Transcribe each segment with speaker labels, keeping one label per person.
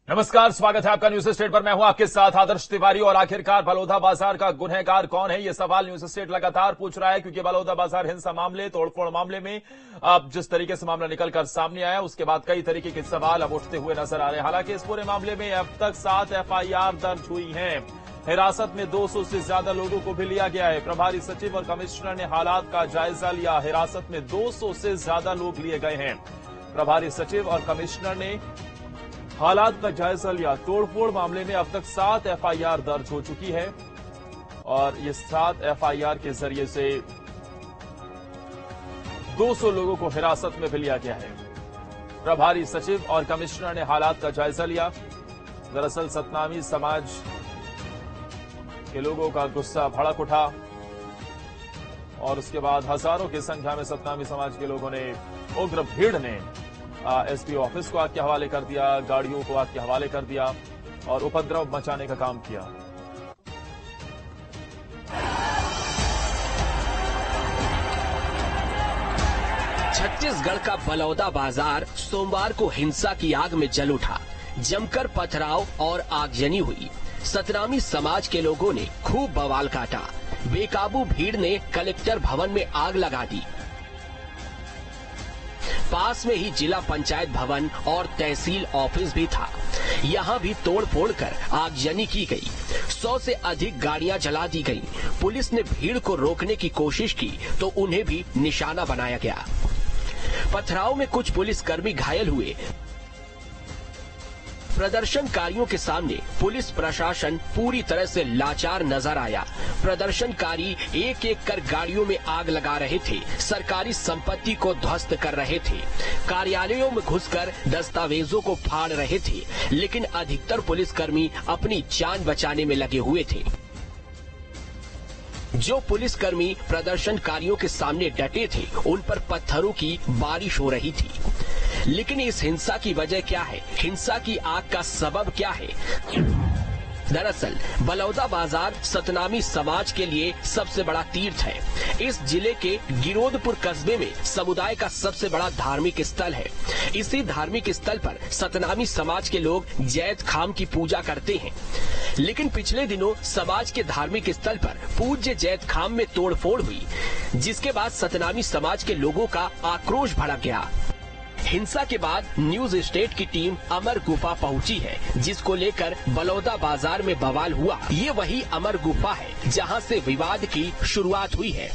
Speaker 1: नमस्कार, स्वागत है आपका न्यूज स्टेट पर। मैं हूं आपके साथ आदर्श तिवारी। और आखिरकार बलौदा बाजार का गुनहगार कौन है, यह सवाल न्यूज स्टेट लगातार पूछ रहा है, क्योंकि बलौदा बाजार हिंसा मामले, तोड़फोड़ मामले में अब जिस तरीके से मामला निकलकर सामने आया, उसके बाद कई तरीके के सवाल अब उठते हुए नजर आ रहे हैं। हालांकि इस पूरे मामले में अब तक 7 FIR दर्ज हुई हैं। हिरासत में 200 से ज्यादा लोगों को भी लिया गया है। प्रभारी सचिव और कमिश्नर ने हालात का जायजा लिया। हिरासत में 200 से ज्यादा लोग लिए गए हैं। प्रभारी सचिव और कमिश्नर ने हालात का जायजा लिया। तोड़फोड़ मामले में अब तक 7 FIR दर्ज हो चुकी है और ये 7 FIR के जरिए से 200 लोगों को हिरासत में भी लिया गया है। प्रभारी सचिव और कमिश्नर ने हालात का जायजा लिया। दरअसल सतनामी समाज के लोगों का गुस्सा भड़क उठा और उसके बाद हजारों की संख्या में सतनामी समाज के लोगों ने, उग्र भीड़ ने एसपी ऑफिस को आग के हवाले कर दिया, गाड़ियों को आग के हवाले कर दिया और उपद्रव मचाने का काम किया।
Speaker 2: छत्तीसगढ़ का बलौदा बाजार सोमवार को हिंसा की आग में जल उठा। जमकर पथराव और आगजनी हुई। सतनामी समाज के लोगों ने खूब बवाल काटा। बेकाबू भीड़ ने कलेक्टर भवन में आग लगा दी। पास में ही जिला पंचायत भवन और तहसील ऑफिस भी था। यहाँ भी तोड़-फोड़ कर आगजनी की गई। 100 से अधिक गाड़ियां जला दी गईं। पुलिस ने भीड़ को रोकने की कोशिश की तो उन्हें भी निशाना बनाया गया। पथराव में कुछ पुलिसकर्मी घायल हुए। प्रदर्शनकारियों के सामने पुलिस प्रशासन पूरी तरह से लाचार नजर आया। प्रदर्शनकारी एक एक कर गाड़ियों में आग लगा रहे थे, सरकारी संपत्ति को ध्वस्त कर रहे थे, कार्यालयों में घुसकर दस्तावेजों को फाड़ रहे थे, लेकिन अधिकतर पुलिसकर्मी अपनी जान बचाने में लगे हुए थे। जो पुलिसकर्मी प्रदर्शनकारियों के सामने डटे थे, उन पर पत्थरों की बारिश हो रही थी। लेकिन इस हिंसा की वजह क्या है? हिंसा की आग का सबब क्या है? दरअसल बलौदा बाजार सतनामी समाज के लिए सबसे बड़ा तीर्थ है। इस जिले के गिरोधपुर कस्बे में समुदाय का सबसे बड़ा धार्मिक स्थल है। इसी धार्मिक स्थल पर सतनामी समाज के लोग जैत खाम की पूजा करते हैं। लेकिन पिछले दिनों समाज के धार्मिक स्थल पर पूज्य जैत खाम में तोड़फोड़ हुई, जिसके बाद सतनामी समाज के लोगों का आक्रोश भड़क गया। हिंसा के बाद न्यूज स्टेट की टीम अमर गुफा पहुंची है, जिसको लेकर बलौदा बाजार में बवाल हुआ। ये वही अमर गुफा है जहां से विवाद की शुरुआत हुई है।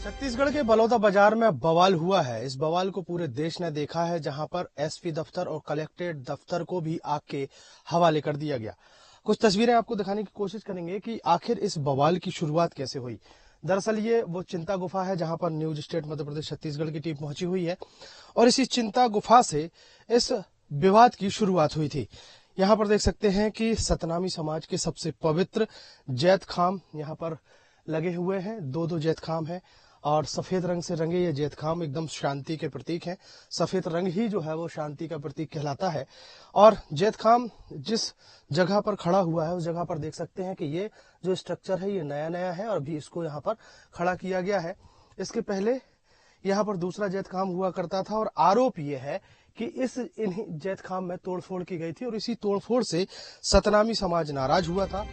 Speaker 3: छत्तीसगढ़ के बलौदा बाजार में बवाल हुआ है। इस बवाल को पूरे देश ने देखा है, जहां पर एसपी दफ्तर और कलेक्ट्रेट दफ्तर को भी आग के हवाले कर दिया गया। कुछ तस्वीरें आपको दिखाने की कोशिश करेंगे कि आखिर इस बवाल की शुरुआत कैसे हुई। दरअसल ये वो चिंता गुफा है जहां पर न्यूज स्टेट मध्य प्रदेश छत्तीसगढ़ की टीम पहुंची हुई है और इसी चिंता गुफा से इस विवाद की शुरुआत हुई थी। यहाँ पर देख सकते हैं कि सतनामी समाज के सबसे पवित्र जैत खाम यहाँ पर लगे हुए हैं। दो जैत खाम है और सफेद रंग से रंगे ये जैत खाम एकदम शांति के प्रतीक हैं। सफेद रंग ही जो है वो शांति का प्रतीक कहलाता है। और जैत खाम जिस जगह पर खड़ा हुआ है उस जगह पर देख सकते हैं कि ये जो स्ट्रक्चर है ये नया है और अभी इसको यहाँ पर खड़ा किया गया है। इसके पहले यहाँ पर दूसरा जैत खाम हुआ करता था और आरोप ये है कि इन जैत खाम में तोड़फोड़ की गई थी और इसी तोड़फोड़ से सतनामी समाज नाराज हुआ था।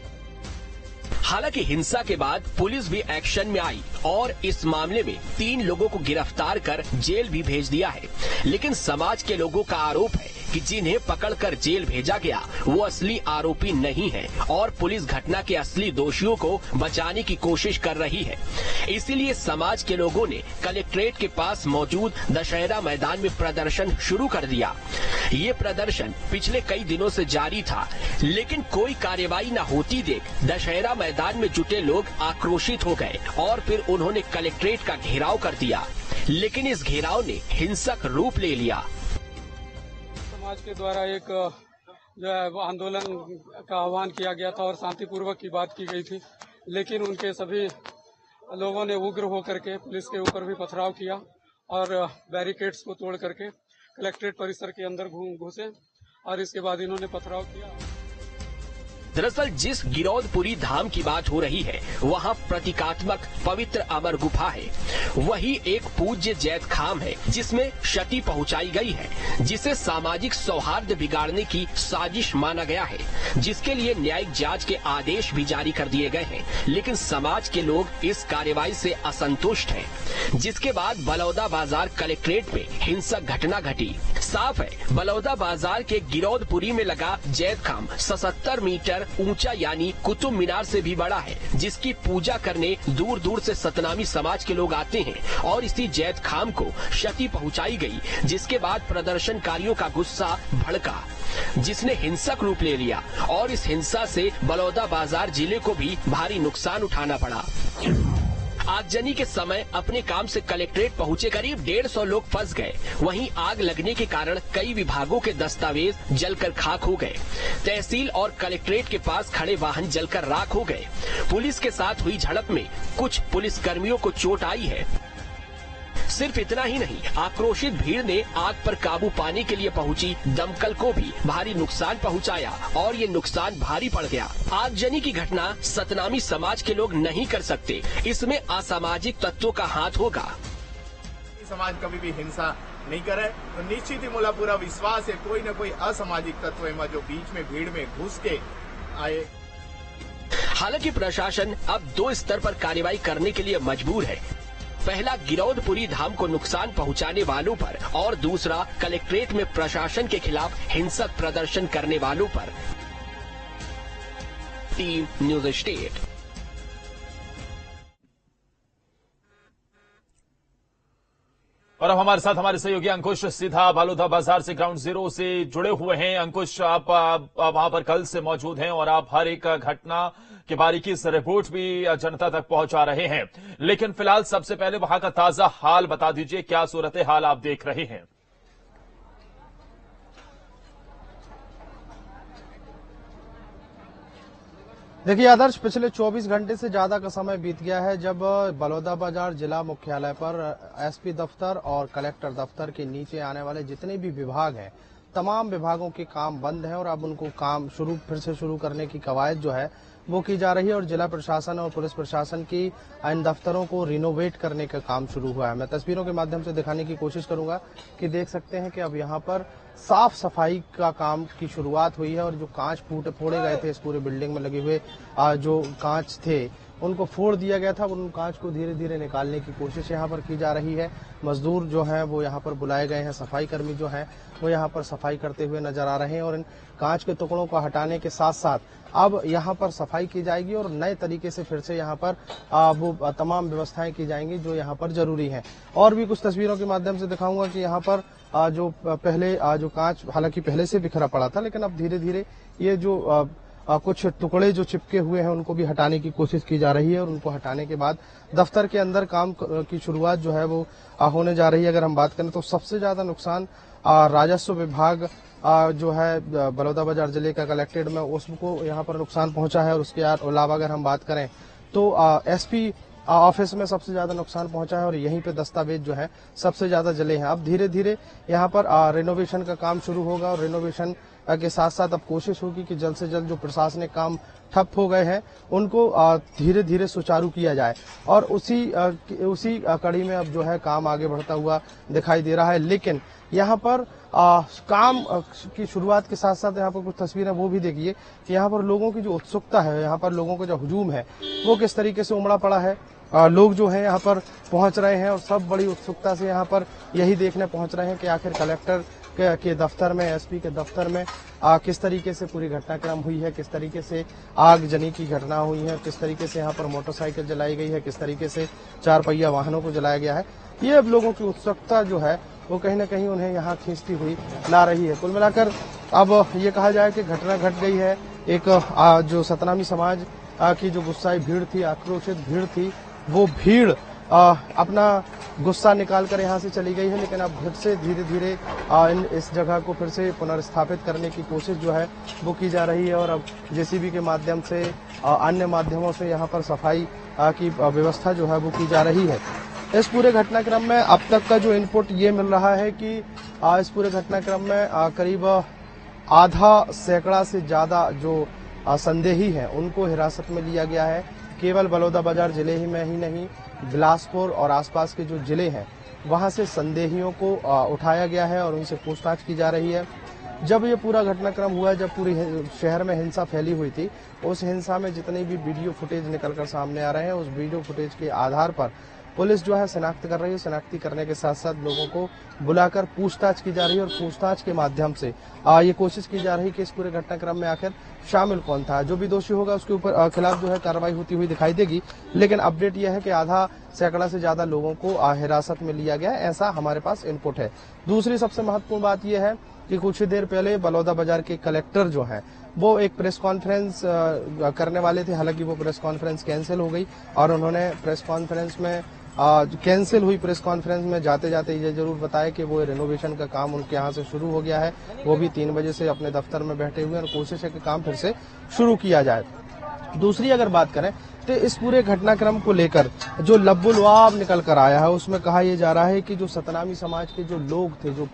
Speaker 2: हालांकि हिंसा के बाद पुलिस भी एक्शन में आई और इस मामले में 3 लोगों को गिरफ्तार कर जेल भी भेज दिया है। लेकिन समाज के लोगों का आरोप है कि जिन्हें पकड़कर जेल भेजा गया वो असली आरोपी नहीं है और पुलिस घटना के असली दोषियों को बचाने की कोशिश कर रही है। इसीलिए समाज के लोगों ने कलेक्ट्रेट के पास मौजूद दशहरा मैदान में प्रदर्शन शुरू कर दिया। ये प्रदर्शन पिछले कई दिनों से जारी था, लेकिन कोई कार्रवाई न होती देख दशहरा मैदान में जुटे लोग आक्रोशित हो गए और फिर उन्होंने कलेक्ट्रेट का घेराव कर दिया। लेकिन इस घेराव ने हिंसक रूप ले लिया।
Speaker 4: समाज के द्वारा एक जो है वो आंदोलन का आह्वान किया गया था और शांतिपूर्वक की बात की गई थी, लेकिन उनके सभी लोगों ने उग्र होकर के पुलिस के ऊपर भी पथराव किया और बैरिकेड्स को तोड़ करके कलेक्ट्रेट परिसर के अंदर घुसे और इसके बाद इन्होंने पथराव किया।
Speaker 2: दरअसल जिस गिरौदपुरी धाम की बात हो रही है वहाँ प्रतीकात्मक पवित्र अमर गुफा है, वही एक पूज्य जैत खाम है जिसमें क्षति पहुँचाई गई है, जिसे सामाजिक सौहार्द बिगाड़ने की साजिश माना गया है, जिसके लिए न्यायिक जांच के आदेश भी जारी कर दिए गए हैं। लेकिन समाज के लोग इस कार्रवाई से असंतुष्ट हैं, जिसके बाद बलौदा बाजार कलेक्ट्रेट में हिंसक घटना घटी। साफ है, बलौदा बाजार के गिरौदपुरी में लगा जैत खाम 77 मीटर ऊंचा यानी कुतुब मीनार से भी बड़ा है, जिसकी पूजा करने दूर दूर से सतनामी समाज के लोग आते हैं और इसी जैत खाम को क्षति पहुंचाई गई, जिसके बाद प्रदर्शनकारियों का गुस्सा भड़का, जिसने हिंसक रूप ले लिया और इस हिंसा से बलौदा बाजार जिले को भी भारी नुकसान उठाना पड़ा। आगजनी के समय अपने काम से कलेक्ट्रेट पहुंचे करीब 150 लोग फंस गए। वहीं आग लगने के कारण कई विभागों के दस्तावेज जलकर खाक हो गए। तहसील और कलेक्ट्रेट के पास खड़े वाहन जलकर राख हो गए। पुलिस के साथ हुई झड़प में कुछ पुलिसकर्मियों को चोट आई है। सिर्फ इतना ही नहीं, आक्रोशित भीड़ ने आग पर काबू पाने के लिए पहुंची दमकल को भी भारी नुकसान पहुंचाया और ये नुकसान भारी पड़ गया। आगजनी की घटना सतनामी समाज के लोग नहीं कर सकते, इसमें असामाजिक तत्वों का हाथ होगा।
Speaker 5: समाज कभी भी हिंसा नहीं करे तो निश्चित ही मुला पूरा विश्वास है कोई न कोई असामाजिक तत्व है जो बीच में भीड़ में घुस के आए।
Speaker 2: हालांकि प्रशासन अब 2 स्तर पर कार्रवाई करने के लिए मजबूर है। पहला गिरौदपुरी धाम को नुकसान पहुंचाने वालों पर और दूसरा कलेक्ट्रेट में प्रशासन के खिलाफ हिंसक प्रदर्शन करने वालों पर। Team news state.
Speaker 1: और अब हमारे साथ हमारे सहयोगी अंकुश सीधा बलौदा बाजार से ग्राउंड जीरो से जुड़े हुए हैं। अंकुश, आप वहां पर कल से मौजूद हैं और आप हर एक घटना की बारीकी से रिपोर्ट भी जनता तक पहुंचा रहे हैं, लेकिन फिलहाल सबसे पहले वहां का ताजा हाल बता दीजिए, क्या सूरत हाल आप देख रहे हैं?
Speaker 3: देखिए आदर्श, पिछले 24 घंटे से ज्यादा का समय बीत गया है जब बलौदा बाजार जिला मुख्यालय पर एसपी दफ्तर और कलेक्टर दफ्तर के नीचे आने वाले जितने भी विभाग हैं, तमाम विभागों के काम बंद हैं और अब उनको काम फिर से शुरू करने की कवायद जो है वो की जा रही है और जिला प्रशासन और पुलिस प्रशासन की इन दफ्तरों को रिनोवेट करने का काम शुरू हुआ है। मैं तस्वीरों के माध्यम से दिखाने की कोशिश करूंगा कि देख सकते हैं कि अब यहाँ पर साफ सफाई का काम की शुरुआत हुई है और जो कांच फोड़े गए थे इस पूरे बिल्डिंग में लगे हुए जो कांच थे उनको फोड़ दिया गया था, उन कांच को धीरे धीरे निकालने की कोशिश यहाँ पर की जा रही है। मजदूर जो हैं वो यहाँ पर बुलाए गए हैं, सफाई कर्मी जो हैं वो यहाँ पर सफाई करते हुए नजर आ रहे हैं और इन कांच के टुकड़ों को हटाने के साथ साथ अब यहाँ पर सफाई की जाएगी और नए तरीके से फिर से यहाँ पर वो तमाम व्यवस्थाएं की जाएंगी जो यहाँ पर जरूरी हैं। और भी कुछ तस्वीरों के माध्यम से दिखाऊंगा कि यहाँ पर जो पहले जो कांच हालांकि पहले से बिखरा पड़ा था, लेकिन अब धीरे धीरे ये जो कुछ टुकड़े जो चिपके हुए हैं उनको भी हटाने की कोशिश की जा रही है और उनको हटाने के बाद दफ्तर के अंदर काम की शुरुआत जो है वो होने जा रही है। अगर हम बात करें तो सबसे ज्यादा नुकसान राजस्व विभाग जो है बलौदा बाजार जिले का कलेक्ट्रेट में उसको यहाँ पर नुकसान पहुंचा है और उसके अलावा अगर हम बात करें तो एसपी ऑफिस में सबसे ज्यादा नुकसान पहुंचा है और यहीं पे दस्तावेज जो है सबसे ज्यादा जले हैं। अब धीरे धीरे यहाँ पर रिनोवेशन का काम शुरू होगा और रिनोवेशन के साथ साथ अब कोशिश होगी कि जल्द से जल्द जो प्रशासनिक काम ठप हो गए हैं उनको धीरे धीरे सुचारू किया जाए और उसी कड़ी में अब जो है काम आगे बढ़ता हुआ दिखाई दे रहा है। लेकिन यहाँ पर काम की शुरुआत के साथ साथ यहाँ पर कुछ तस्वीरें वो भी देखिए कि यहाँ पर लोगों की जो उत्सुकता है, यहाँ पर लोगों का जो हुजूम है वो किस तरीके से उमड़ा पड़ा है। लोग जो हैं यहाँ पर पहुंच रहे हैं और सब बड़ी उत्सुकता से यहाँ पर यही देखने पहुंच रहे हैं कि आखिर कलेक्टर के दफ्तर में, एसपी के दफ्तर में किस तरीके से पूरी घटनाक्रम हुई है, किस तरीके से आगजनी की घटना हुई है, किस तरीके से यहाँ पर मोटरसाइकिल जलाई गई है, किस तरीके से 4 पहिया वाहनों को जलाया गया है। ये अब लोगों की उत्सुकता जो है वो कहीं ना कहीं उन्हें यहाँ खींचती हुई ला रही है। कुल मिलाकर अब ये कहा जाए कि घटना घट गई है। एक जो सतनामी समाज की जो गुस्साई भीड़ थी, आक्रोशित भीड़ थी, वो भीड़ अपना गुस्सा निकाल कर यहाँ से चली गई है, लेकिन अब फिर से धीरे धीरे इस जगह को फिर से पुनर्स्थापित करने की कोशिश जो है वो की जा रही है और अब जेसीबी के माध्यम से अन्य माध्यमों से यहाँ पर सफाई की व्यवस्था जो है वो की जा रही है। इस पूरे घटनाक्रम में अब तक का जो इनपुट ये मिल रहा है कि इस पूरे घटनाक्रम में करीब आधा सैकड़ा से ज्यादा जो संदेही हैं उनको हिरासत में लिया गया है। केवल बलौदाबाजार जिले ही में ही नहीं, बिलासपुर और आसपास के जो जिले हैं वहां से संदेहियों को उठाया गया है और उनसे पूछताछ की जा रही है। जब ये पूरा घटनाक्रम हुआ, जब पूरी शहर में हिंसा फैली हुई थी, उस हिंसा में जितने भी वीडियो फुटेज निकलकर सामने आ रहे हैं, उस वीडियो फुटेज के आधार पर पुलिस जो है शिनाख्त कर रही है। शिनाख्ती करने के साथ साथ लोगों को बुलाकर पूछताछ की जा रही है और पूछताछ के माध्यम से ये कोशिश की जा रही है कि इस पूरे घटनाक्रम में आखिर शामिल कौन था। जो भी दोषी होगा उसके ऊपर खिलाफ जो है कार्रवाई होती हुई दिखाई देगी। लेकिन अपडेट यह है कि आधा सैकड़ा से ज्यादा लोगों को हिरासत में लिया गया है, ऐसा हमारे पास इनपुट है। दूसरी सबसे महत्वपूर्ण बात यह है कि कुछ ही देर पहले बलौदाबाजार के कलेक्टर जो हैं वो एक प्रेस कॉन्फ्रेंस करने वाले थे। हालांकि वो प्रेस कॉन्फ्रेंस कैंसिल हो गई और उन्होंने प्रेस कॉन्फ्रेंस में कैंसिल हुई प्रेस कॉन्फ्रेंस में जाते जाते ये जरूर बताया कि वो रेनोवेशन का काम उनके यहाँ से शुरू हो गया है। वो भी 3 बजे से अपने दफ्तर में बैठे हुए हैं और कोशिश है कि काम फिर से शुरू किया जाए। दूसरी अगर बात करें तो इस पूरे घटनाक्रम को लेकर जो लब्बुलवाब निकल कर आया है उसमें कहा यह जा रहा है कि जो सतनामी समाज के जो लोग थे, जो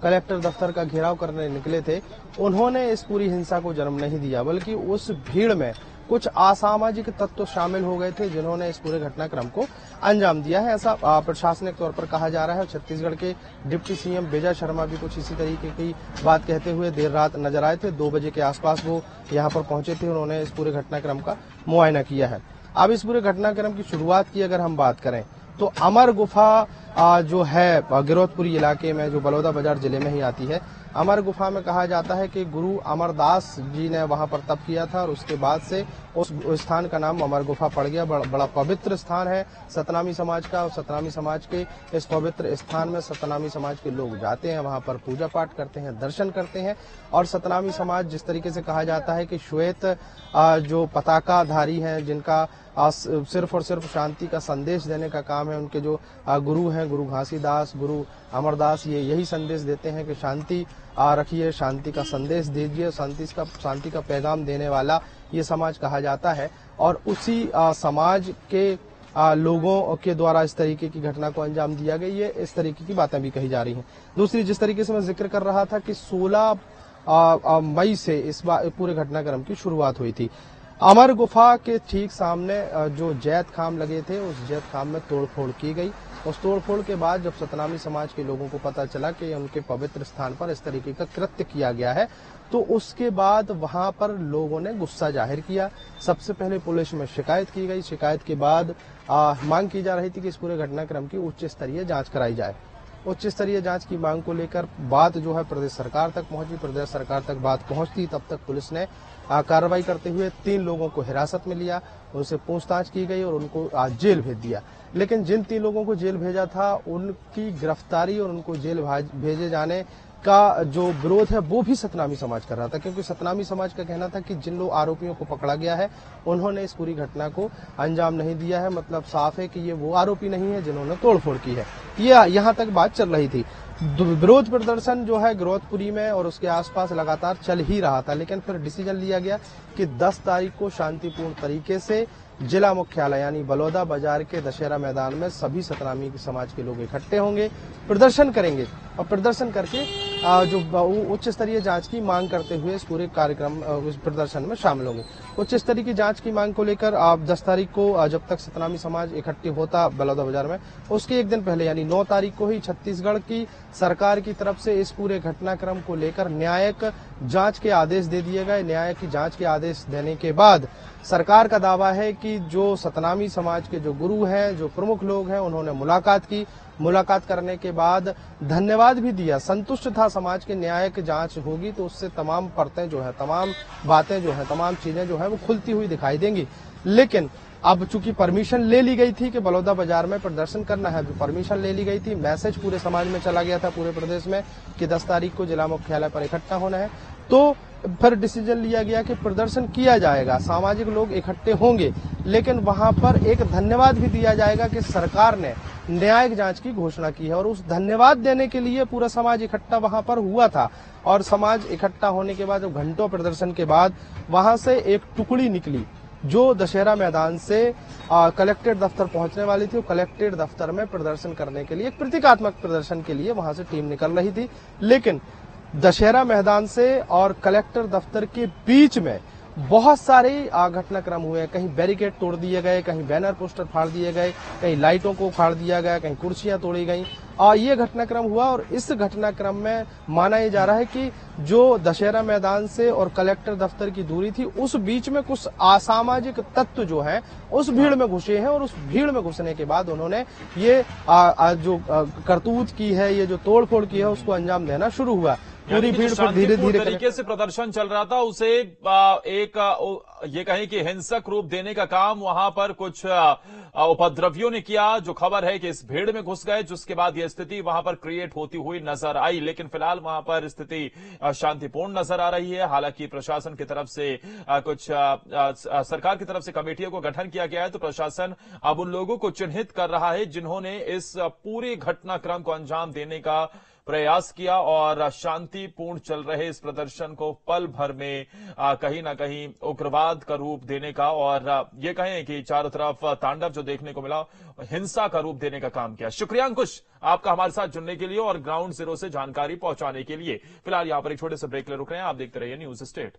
Speaker 3: कलेक्टर दफ्तर का घेराव करने निकले थे, उन्होंने इस पूरी हिंसा को जन्म नहीं दिया, बल्कि उस भीड़ में कुछ असामाजिक तत्व शामिल हो गए थे जिन्होंने इस पूरे घटनाक्रम को अंजाम दिया है। ऐसा प्रशासनिक तौर पर कहा जा रहा है। छत्तीसगढ़ के डिप्टी सीएम विजय शर्मा भी कुछ इसी तरीके की बात कहते हुए देर रात नजर आए थे। 2 बजे के आसपास वो यहाँ पर पहुंचे थे। उन्होंने इस पूरे घटनाक्रम का मुआयना किया है। अब इस पूरे घटनाक्रम की शुरुआत की अगर हम बात करें तो अमर गुफा जो है गिरौदपुरी इलाके में, जो बलौदाबाजार जिले में ही आती है, अमर गुफा में कहा जाता है कि गुरु अमरदास जी ने वहां पर तप किया था और उसके बाद से उस स्थान का नाम अमर गुफा पड़ गया। बड़ा पवित्र स्थान है सतनामी समाज का। और सतनामी समाज के इस पवित्र स्थान में सतनामी समाज के लोग जाते हैं, वहां पर पूजा पाठ करते हैं, दर्शन करते हैं। और सतनामी समाज, जिस तरीके से कहा जाता है कि श्वेत जो पताकाधारी हैं, जिनका सिर्फ और सिर्फ शांति का संदेश देने का काम है, उनके जो गुरु हैं, गुरु घासीदास, गुरु अमरदास, ये यही संदेश देते हैं कि शांति रखिए, शांति का संदेश दीजिए। शांति का पैगाम देने वाला ये समाज कहा जाता है। और उसी समाज के लोगों के द्वारा इस तरीके की घटना को अंजाम दिया गया। ये इस तरीके की बातें भी कही जा रही हैं। दूसरी, जिस तरीके से मैं जिक्र कर रहा था कि 16 मई से इस पूरे घटनाक्रम की शुरुआत हुई थी। अमर गुफा के ठीक सामने जो जैत खाम लगे थे, उस जैत खाम में तोड़फोड़ की गई। उस तोड़फोड़ के बाद जब सतनामी समाज के लोगों को पता चला कि उनके पवित्र स्थान पर इस तरीके का कृत्य किया गया है, तो उसके बाद वहां पर लोगों ने गुस्सा जाहिर किया। सबसे पहले पुलिस में शिकायत की गई। शिकायत के बाद मांग की जा रही थी कि इस पूरे घटनाक्रम की उच्च स्तरीय जांच कराई जाए। उच्च स्तरीय जांच की मांग को लेकर बात जो है प्रदेश सरकार तक पहुंची। प्रदेश सरकार तक बात पहुंचती तब तक पुलिस ने कार्रवाई करते हुए 3 लोगों को हिरासत में लिया, उनसे पूछताछ की गई और उनको जेल भेज दिया। लेकिन जिन 3 लोगों को जेल भेजा था, उनकी गिरफ्तारी और उनको जेल भेजे जाने का जो विरोध है वो भी सतनामी समाज कर रहा था, क्योंकि सतनामी समाज का कहना था कि जिन लोग आरोपियों को पकड़ा गया है उन्होंने इस पूरी घटना को अंजाम नहीं दिया है। मतलब साफ है कि ये वो आरोपी नहीं है जिन्होंने तोड़फोड़ की है। ये यहाँ तक बात चल रही थी। विरोध प्रदर्शन जो है गिरौदपुरी में और उसके आसपास लगातार चल ही रहा था, लेकिन फिर डिसीजन लिया गया कि 10 तारीख को शांतिपूर्ण तरीके से जिला मुख्यालय यानी बलौदाबाजार के दशहरा मैदान में सभी सतनामी समाज के लोग इकट्ठे होंगे, प्रदर्शन करेंगे और प्रदर्शन करके जो उच्च स्तरीय जांच की मांग करते हुए इस पूरे कार्यक्रम इस प्रदर्शन में शामिल होंगे। उच्च स्तरीय की जांच की मांग को लेकर 10 तारीख को जब तक सतनामी समाज इकट्ठे होता बलौदाबाजार में, उसके एक दिन पहले यानी 9 तारीख को ही छत्तीसगढ़ की सरकार की तरफ से इस पूरे घटनाक्रम को लेकर न्यायिक जांच के आदेश दे दिए गए। न्यायिक की जांच के आदेश देने के बाद सरकार का दावा है कि जो सतनामी समाज के जो गुरु हैं, जो प्रमुख लोग हैं, उन्होंने मुलाकात की। मुलाकात करने के बाद धन्यवाद भी दिया, संतुष्ट था समाज के न्यायिक जांच होगी तो उससे तमाम परतें जो है, तमाम बातें जो है, तमाम चीजें जो है वो खुलती हुई दिखाई देंगी। लेकिन अब चूंकि परमिशन ले ली गई थी कि बलौदाबाजार में प्रदर्शन करना है, परमिशन ले ली गई थी, मैसेज पूरे समाज में चला गया था पूरे प्रदेश में कि 10 तारीख को जिला मुख्यालय पर इकट्ठा होना है, तो फिर डिसीजन लिया गया कि प्रदर्शन किया जाएगा, सामाजिक लोग इकट्ठे होंगे, लेकिन वहां पर एक धन्यवाद भी दिया जाएगा कि सरकार ने न्यायिक जांच की घोषणा की है। और उस धन्यवाद देने के लिए पूरा समाज इकट्ठा वहां पर हुआ था। और समाज इकट्ठा होने के बाद घंटों प्रदर्शन के बाद वहां से एक टुकड़ी निकली जो दशहरा मैदान से कलेक्ट्रेट दफ्तर पहुंचने वाली थी। कलेक्ट्रेट दफ्तर में प्रदर्शन करने के लिए, एक प्रतीकात्मक प्रदर्शन के लिए वहां से टीम निकल रही थी, लेकिन दशहरा मैदान से और कलेक्टर दफ्तर के बीच में बहुत सारे घटनाक्रम हुए हैं। कहीं बैरिकेड तोड़ दिए गए, कहीं बैनर पोस्टर फाड़ दिए गए, कहीं लाइटों को फाड़ दिया गया, कहीं कुर्सियां तोड़ी गई। ये घटनाक्रम हुआ और इस घटनाक्रम में माना यह जा रहा है कि जो दशहरा मैदान से और कलेक्टर दफ्तर की दूरी थी, उस बीच में कुछ असामाजिक तत्व जो हैं उस भीड़ में घुसे हैं और उस भीड़ में घुसने के बाद उन्होंने ये जो करतूत की है, ये जो तोड़फोड़ की है, उसको अंजाम देना शुरू हुआ। पूरी भीड़ पर धीरे धीरे
Speaker 1: तरीके से प्रदर्शन चल रहा था, उसे ये कहें कि हिंसक रूप देने का काम वहां पर कुछ उपद्रवियों ने किया। जो खबर है कि इस भीड़ में घुस गए, जिसके बाद यह स्थिति वहां पर क्रिएट होती हुई नजर आई। लेकिन फिलहाल वहां पर स्थिति शांतिपूर्ण नजर आ रही है। हालांकि प्रशासन की तरफ से कुछ सरकार की तरफ से कमेटियों को गठन किया गया है, तो प्रशासन अब उन लोगों को चिन्हित कर रहा है जिन्होंने इस पूरे घटनाक्रम को अंजाम देने का प्रयास किया और शांतिपूर्ण चल रहे इस प्रदर्शन को पल भर में कहीं ना कहीं उग्रवाद का रूप देने का और ये कहें कि चारों तरफ तांडव जो देखने को मिला, हिंसा का रूप देने का काम किया। शुक्रिया अंकुश, आपका हमारे साथ जुड़ने के लिए और ग्राउंड जीरो से जानकारी पहुंचाने के लिए। फिलहाल यहां पर एक छोटे से ब्रेक ले रुक रहे हैं। आप देखते रहिए न्यूज़ स्टेट।